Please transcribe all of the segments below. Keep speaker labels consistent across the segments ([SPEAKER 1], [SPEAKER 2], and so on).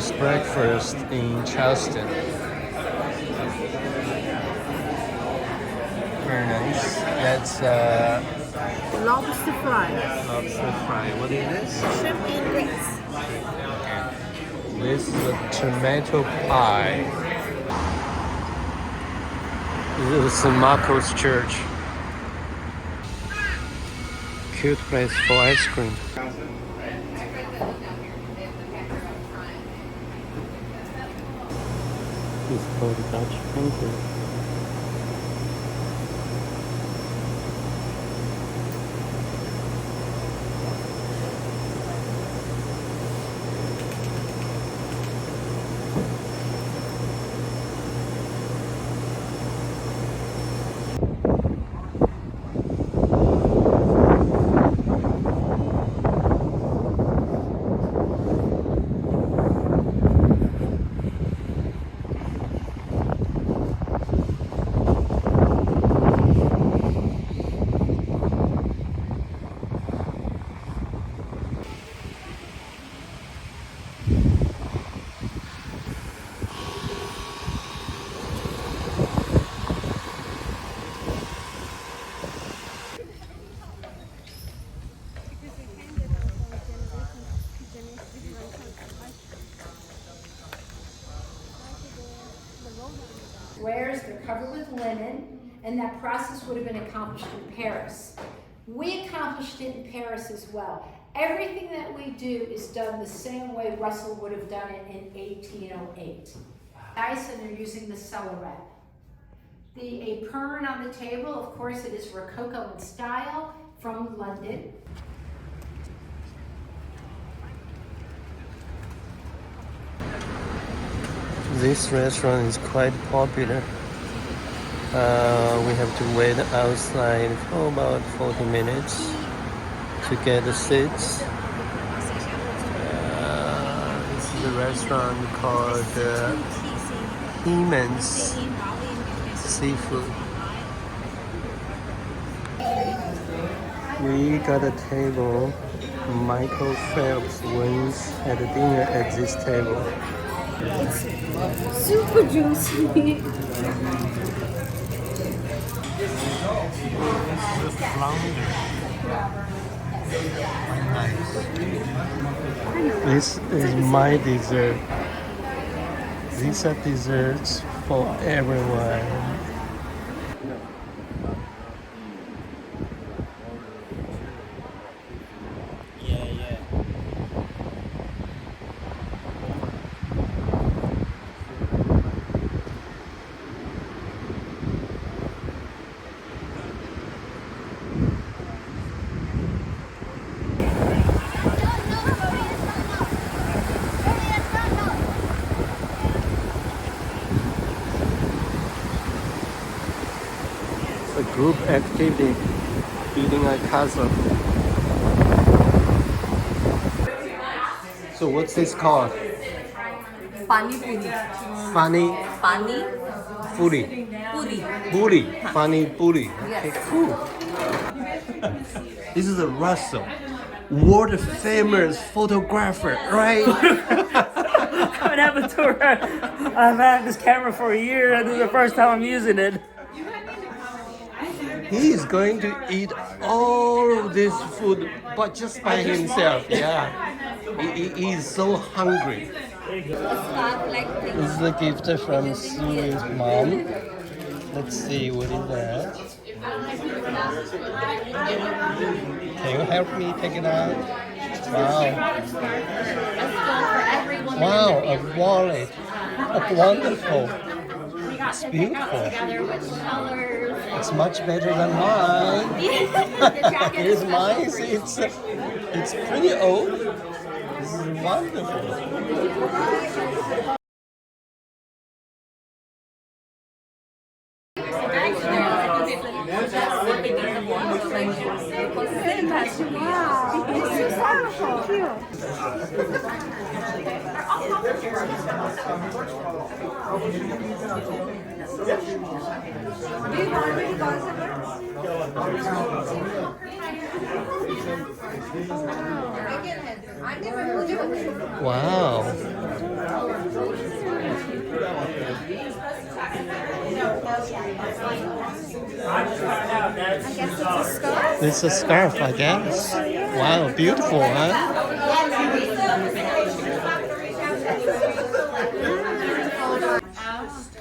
[SPEAKER 1] first breakfast in Charleston. Very nice. That's
[SPEAKER 2] Lobster fry.
[SPEAKER 1] lobster fry. What is this?
[SPEAKER 2] Shrimp and grits.
[SPEAKER 1] This is a tomato pie. This is St. Marco's Church. Cute place for ice cream. It's called Dutch Pancake.
[SPEAKER 3] Squares, they're covered with linen, and that process would have been accomplished in Paris. We accomplished it in Paris as well. Everything that we do is done the same way Russell would have done it in 1808. Dyson are using the Cellaret. The apron on the table, of course, it is Rococo in style from London.
[SPEAKER 1] This restaurant is quite popular. We have to wait outside for about 40 minutes to get the seats. This is a restaurant called Heman's Seafood. We got a table. Michael Phelps wins at the dinner at this table.
[SPEAKER 2] Super juicy.
[SPEAKER 1] Flounder. This is my dessert. These are desserts for everyone. A group activity, building a castle. So what's this called?
[SPEAKER 2] Pani puri.
[SPEAKER 1] Funny
[SPEAKER 2] Pani
[SPEAKER 1] puri.
[SPEAKER 2] puri.
[SPEAKER 1] Puri. Funny puri.
[SPEAKER 2] Yes.
[SPEAKER 1] Okay, cool. This is a Russell, world famous photographer, right?
[SPEAKER 4] Come and have a tour. I've had this camera for a year and this is the first time I'm using it.
[SPEAKER 1] He is going to eat all of this food, but just by himself. Yeah, he is so hungry. This is a gift from Sue's mom. Let's see, what is that? Can you help me take it out? Wow. Wow, a wallet. Wonderful. It's beautiful. It's much better than mine. Here's mine. It's pretty old. This is wonderful.
[SPEAKER 2] Wow, this is so cute.
[SPEAKER 1] Wow. It's a scarf, I guess. Wow, beautiful, huh?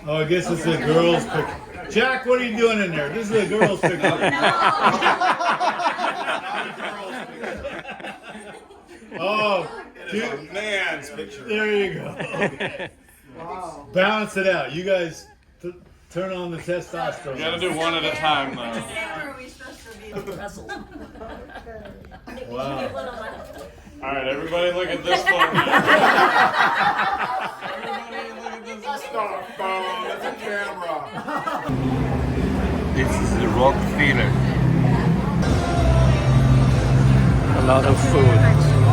[SPEAKER 5] Oh, I guess it's a girl's picture. Jack, what are you doing in there? This is a girl's picture. Oh, dude,
[SPEAKER 6] man's picture.
[SPEAKER 5] there you go. Okay. Balance it out. You guys turn on the testosterone.
[SPEAKER 6] You gotta do one at a time, though.
[SPEAKER 5] Wow.
[SPEAKER 6] All right, everybody, look at this one.
[SPEAKER 7] That's not a phone, that's a camera.
[SPEAKER 1] This is the rock theater. A lot of food.